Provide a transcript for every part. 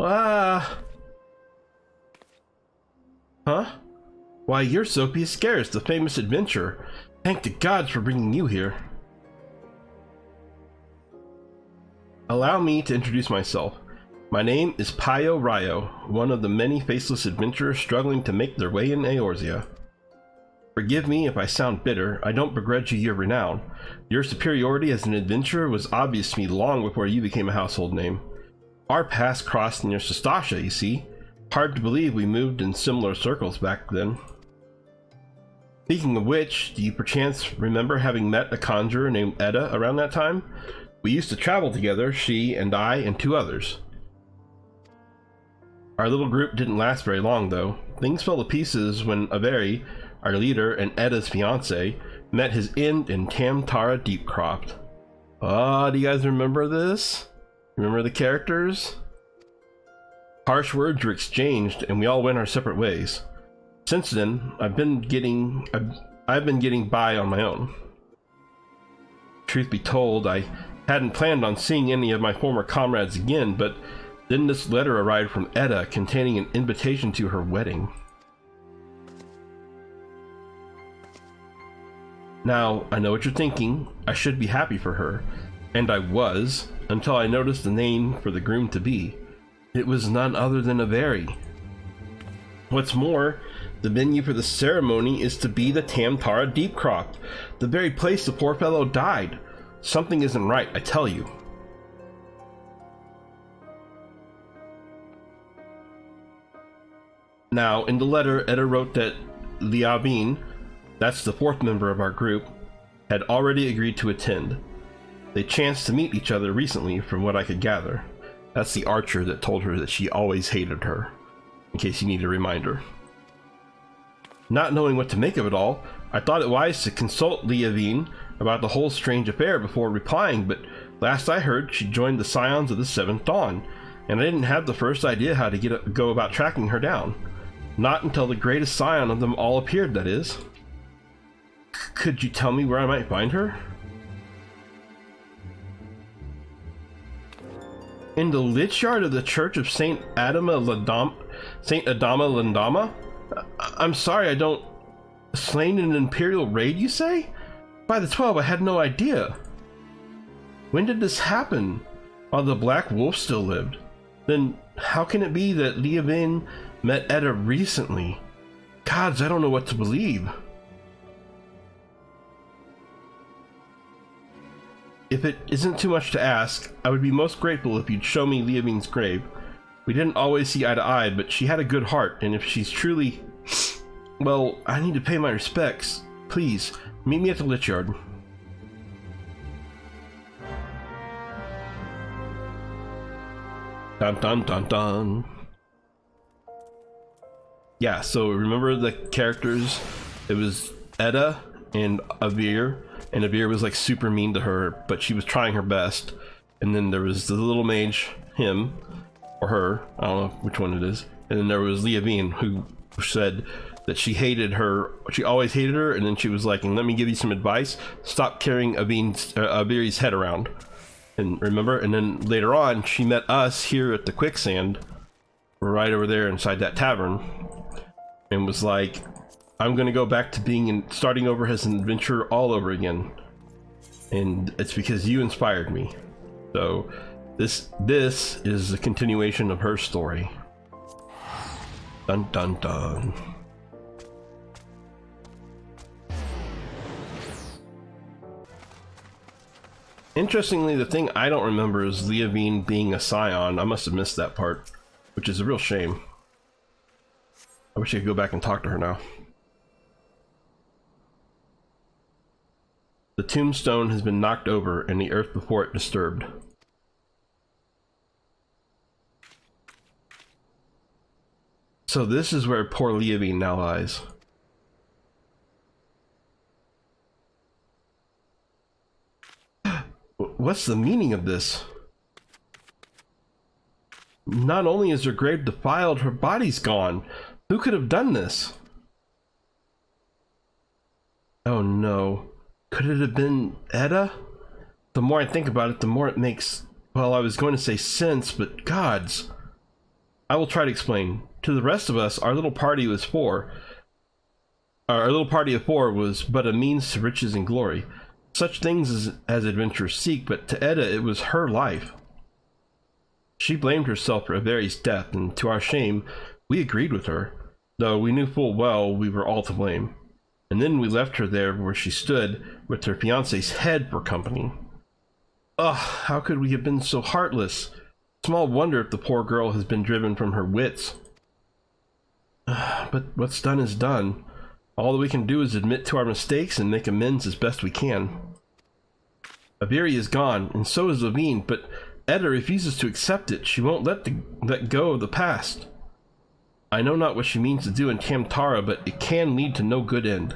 Ah. Huh? Why, you're Sophia Scares, the famous adventurer. Thank the gods for bringing you here. Allow me to introduce myself. My name is Payo Ryo, one of the many faceless adventurers struggling to make their way in Eorzea. Forgive me if I sound bitter. I don't begrudge you your renown. Your superiority as an adventurer was obvious to me long before you became a household name. Our paths crossed near Sestasha, you see. Hard to believe we moved in similar circles back then. Speaking of which, do you perchance remember having met a conjurer named Edda around that time? We used to travel together, she and I and 2 others. Our little group didn't last very long though. Things fell to pieces when Avery, our leader and Edda's fiance, met his end in Tamtara Deepcroft. Ah, do you guys remember this? Remember the characters? Harsh words were exchanged and we all went our separate ways. Since then, I've been getting by on my own. Truth be told, I hadn't planned on seeing any of my former comrades again, but then this letter arrived from Edda containing an invitation to her wedding. Now, I know what you're thinking. I should be happy for her. And I was, until I noticed the name for the groom-to-be. It was none other than Avery. What's more, the venue for the ceremony is to be the Tamtara Deepcroft, the very place the poor fellow died. Something isn't right, I tell you. Now, in the letter, Edda wrote that Liavin, that's the 4th member of our group, had already agreed to attend. They chanced to meet each other recently, from what I could gather. That's the archer that told her that she always hated her, in case you need a reminder. Not knowing what to make of it all, I thought it wise to consult Liavin about the whole strange affair before replying, but last I heard she joined the Scions of the 7th Dawn, and I didn't have the first idea how to go about tracking her down. Not until the greatest scion of them all appeared, that is. Could you tell me where I might find her? In the lich yard of the Church of Saint Adama Landama? I'm sorry, I don't... Slain in an Imperial raid, you say? By the 12, I had no idea. When did this happen? While the Black Wolf still lived? Then how can it be that Liavin met Edda recently? Gods, I don't know what to believe. If it isn't too much to ask, I would be most grateful if you'd show me Liavin's grave. We didn't always see eye to eye, but she had a good heart, and if she's truly... Well, I need to pay my respects. Please, meet me at the lich yard. Dun dun dun dun. Yeah, so remember the characters? It was Edda and Avir, and Avir was like super mean to her, but she was trying her best. And then there was the little mage, him, or her, I don't know which one it is. And then there was Liavin, who said that she hated her, she always hated her, and then she was like, and let me give you some advice, stop carrying Avir's head around. And remember, and then later on, she met us here at the quicksand, right over there inside that tavern, and was like, I'm gonna go back to starting over as an adventurer all over again. And it's because you inspired me. So this is a continuation of her story. Dun dun dun. Interestingly, the thing I don't remember is Liavin being a scion. I must have missed that part, which is a real shame. I wish I could go back and talk to her now. The tombstone has been knocked over and the earth before it disturbed. So this is where poor Liavin now lies. What's the meaning of this? Not only is her grave defiled, her body's gone. Who could have done this? Oh no. Could it have been Edda? The more I think about it, the more it makes, well, I was going to say sense, but gods. I will try to explain. To the rest of us, our little party of four was but a means to riches and glory. Such things as adventurers seek, but to Edda it was her life. She blamed herself for Averi's death, and to our shame, we agreed with her, though we knew full well we were all to blame. And then we left her there where she stood, with her fiancé's head for company. Ugh, how could we have been so heartless? Small wonder if the poor girl has been driven from her wits. But what's done is done. All that we can do is admit to our mistakes and make amends as best we can. Averi is gone, and so is Levine, but Edda refuses to accept it. She won't let go of the past. I know not what she means to do in Tamtara, but it can lead to no good end.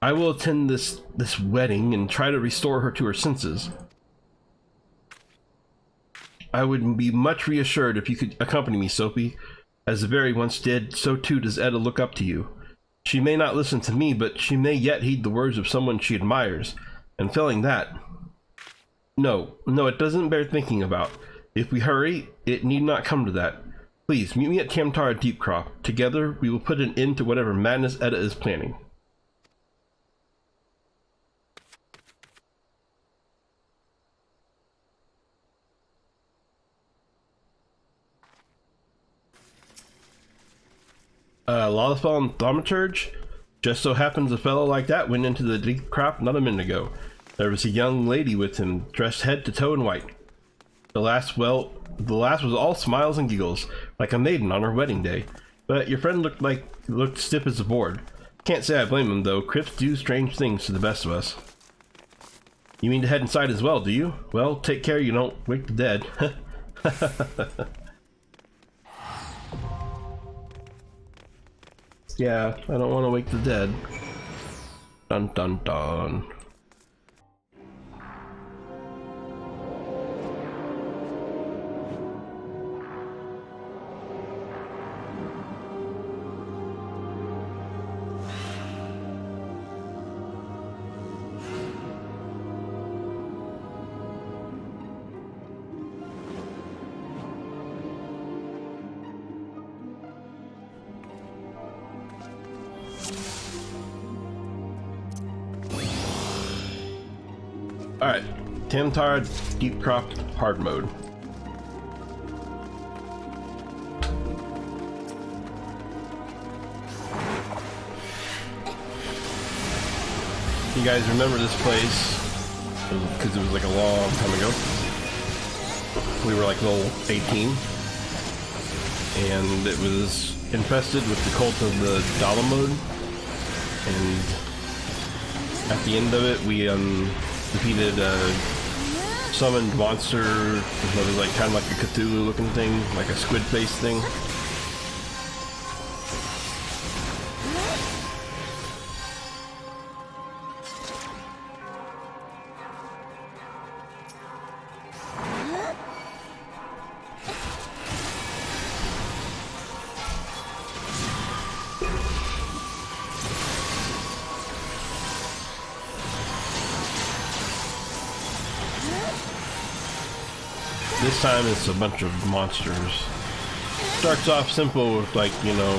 I will attend this wedding and try to restore her to her senses. I would be much reassured if you could accompany me, Sophie. As Averi once did, so too does Edda look up to you. She may not listen to me, but she may yet heed the words of someone she admires, and failing that... No, it doesn't bear thinking about. If we hurry, it need not come to that. Please, meet me at Tamtara Deepcroft. Together, we will put an end to whatever madness Edda is planning. Lothfell and Thaumaturge? Just so happens a fellow like that went into the Deepcroft not a minute ago. There was a young lady with him, dressed head to toe in white. The last was all smiles and giggles, like a maiden on her wedding day. But your friend looked stiff as a board. Can't say I blame him, though. Crypts do strange things to the best of us. You mean to head inside as well, do you? Well, take care you don't wake the dead. Yeah, I don't want to wake the dead. Dun dun dun. Alright, Tamtara Deepcroft hard mode. You guys remember this place? Because it was like a long time ago. We were like level 18. And it was infested with the cult of the Dala mode. And at the end of it, we defeated a summoned monster that was like kind of like a Cthulhu looking thing, like a squid face thing. This time it's a bunch of monsters. Starts off simple with like, you know,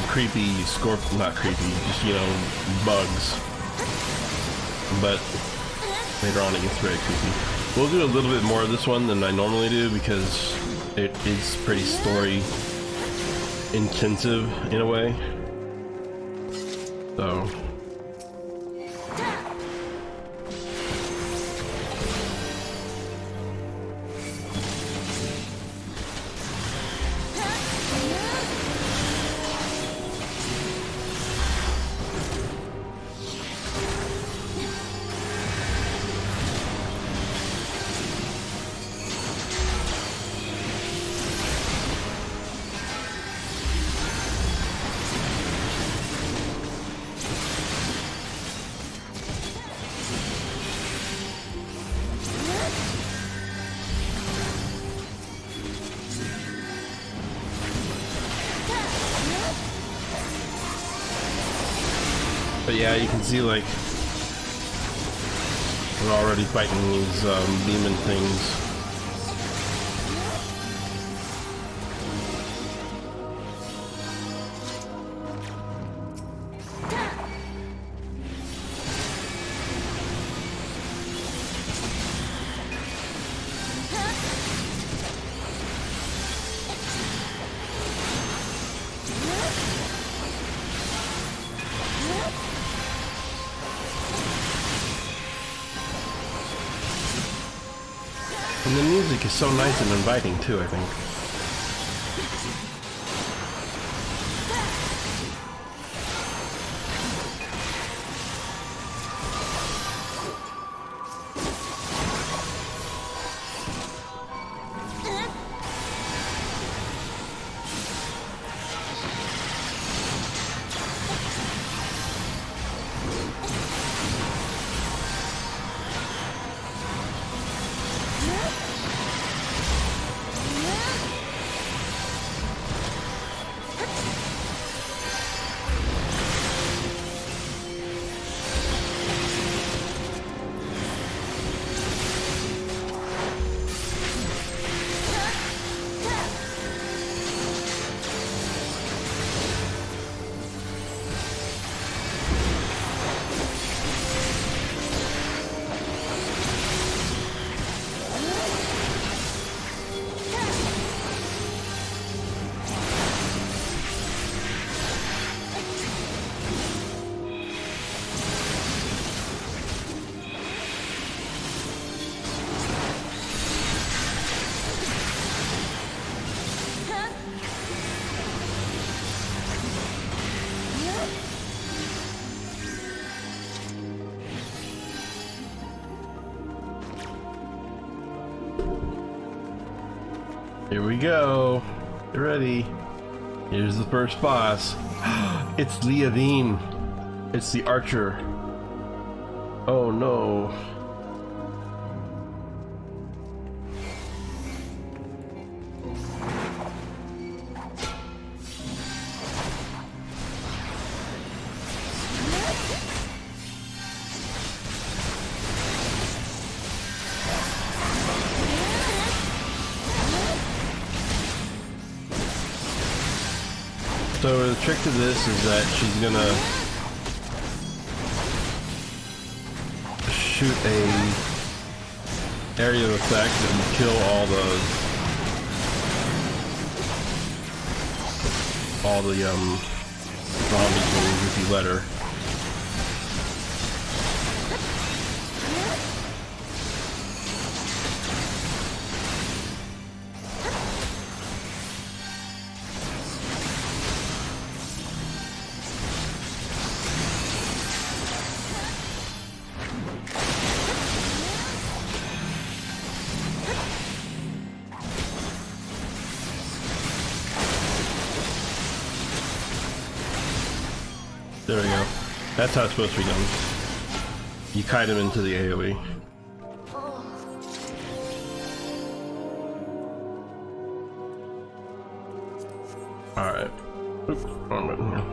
creepy not creepy, just, you know, bugs. But later on it gets very creepy. We'll do a little bit more of this one than I normally do because it is pretty story intensive in a way. So but yeah, you can see like we're already fighting these demon things. And the music is so nice and inviting too, I think. Here we go. Get ready. Here's the first boss. It's Leavine. It's the archer. Oh no. So the trick to this is that she's gonna shoot a area of effect and kill all the zombies if you let her. There we go. That's how it's supposed to be done. You kite him into the AoE. Alright. Oops, wrong button here.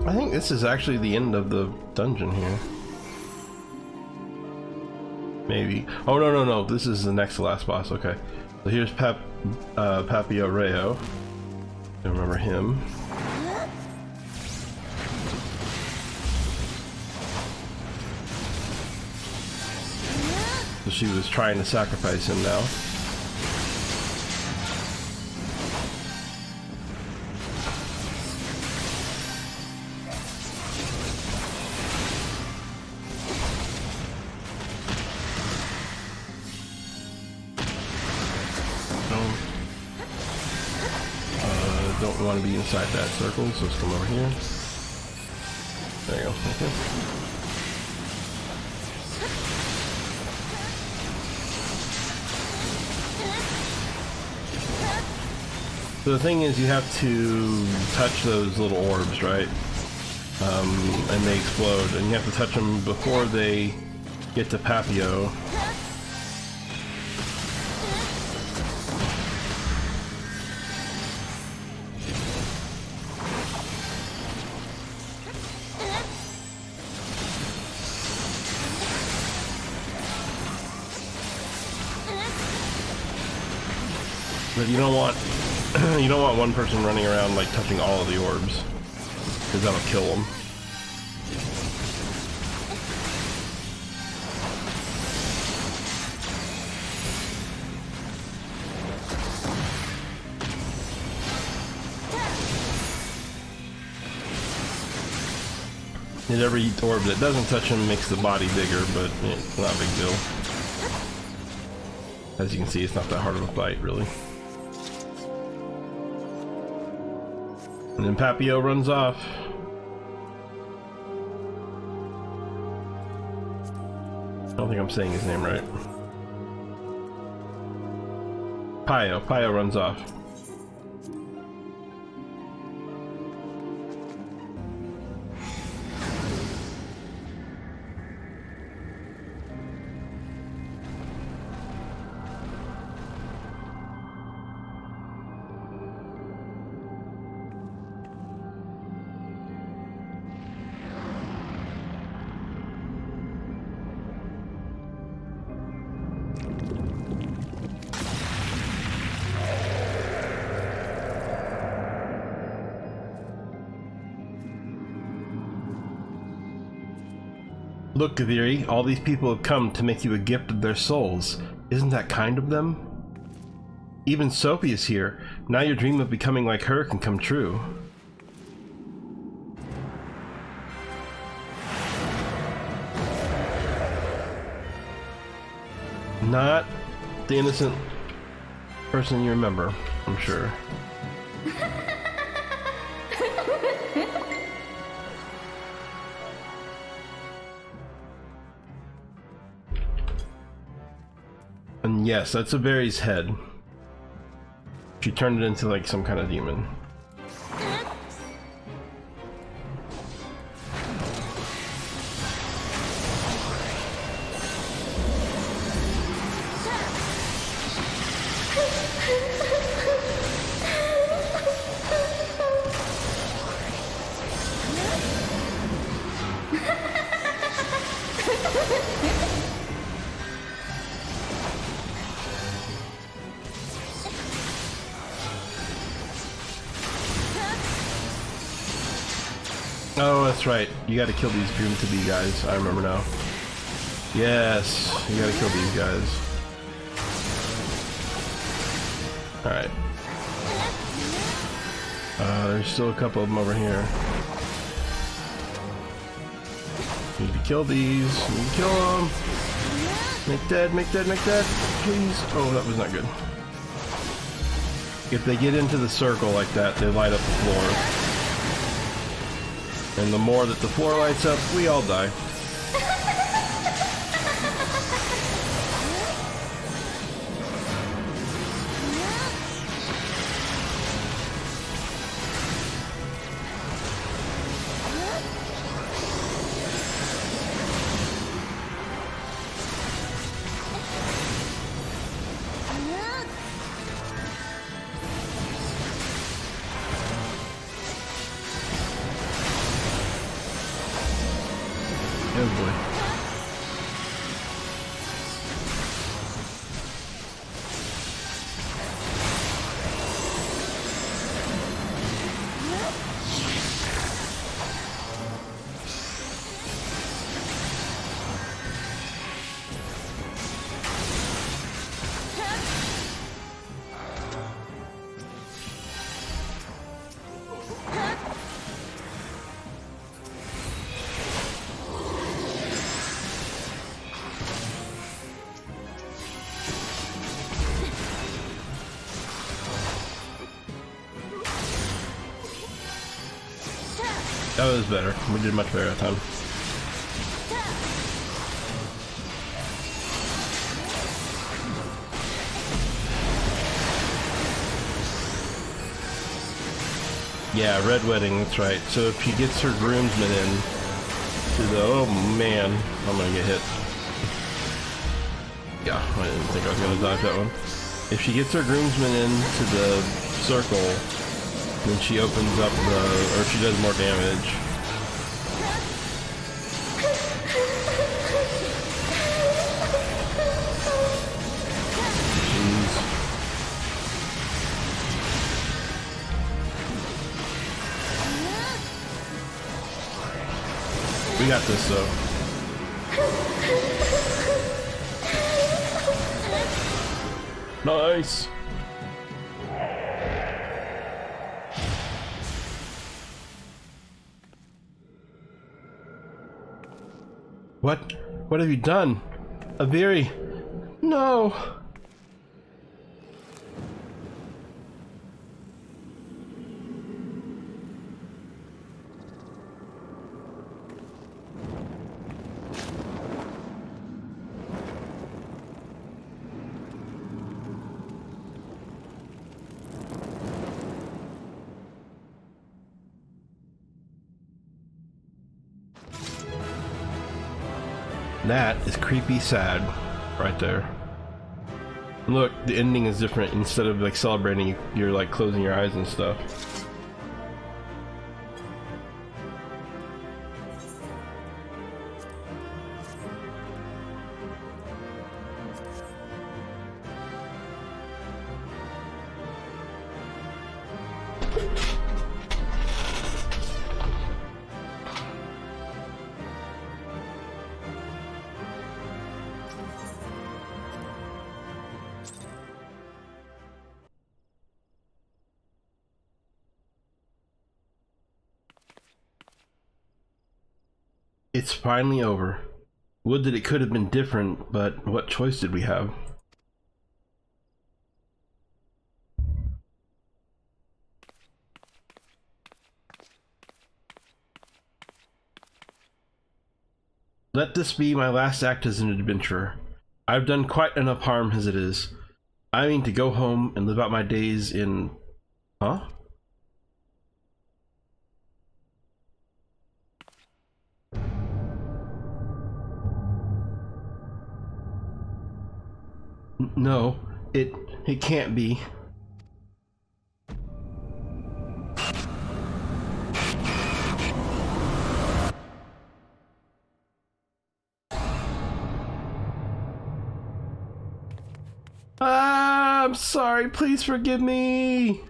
I think this is actually the end of the dungeon here. Maybe. Oh, no. This is the next to last boss. Okay. So here's Papio Reo. I remember him. So she was trying to sacrifice him now. Don't want to be inside that circle, so let's come over here. There you go. Okay. So the thing is, you have to touch those little orbs, right? And they explode, and you have to touch them before they get to Papio. But you don't want one person running around like touching all of the orbs, because that'll kill them. And every orb that doesn't touch him makes the body bigger, but it's not a big deal. As you can see, it's not that hard of a fight, really. And then Papio runs off. I don't think I'm saying his name right. Pio runs off. Look, Kaviri, all these people have come to make you a gift of their souls. Isn't that kind of them? Even Sophie is here. Now your dream of becoming like her can come true. Not the innocent person you remember, I'm sure. And yes, that's a Barry's head. She turned it into like some kind of demon. Oh, that's right. You gotta kill these Dream to Be guys. I remember now. Yes, you gotta kill these guys. Alright. There's still a couple of them over here. Need to kill these. Need to kill them. Make dead, make dead, make dead. Please. Oh, that was not good. If they get into the circle like that, they light up the floor. And the more that the floor lights up, we all die. Oh boy. That was better. We did much better that time. Yeah, Red Wedding, that's right. So if she gets her groomsmen in to the... Oh man, I'm gonna get hit. Yeah, I didn't think I was gonna dodge that one. If she gets her groomsmen into the circle, then she opens up the, or she does more damage. Jeez. We got this though. Nice. What? What have you done? Aviri? No! That is creepy sad right there. Look, the ending is different. Instead of like celebrating, you're like closing your eyes and stuff. It's finally over. Would that it could have been different, but what choice did we have? Let this be my last act as an adventurer. I've done quite enough harm as it is. I mean to go home and live out my days in... Huh? No, it can't be. Ah, I'm sorry, please forgive me.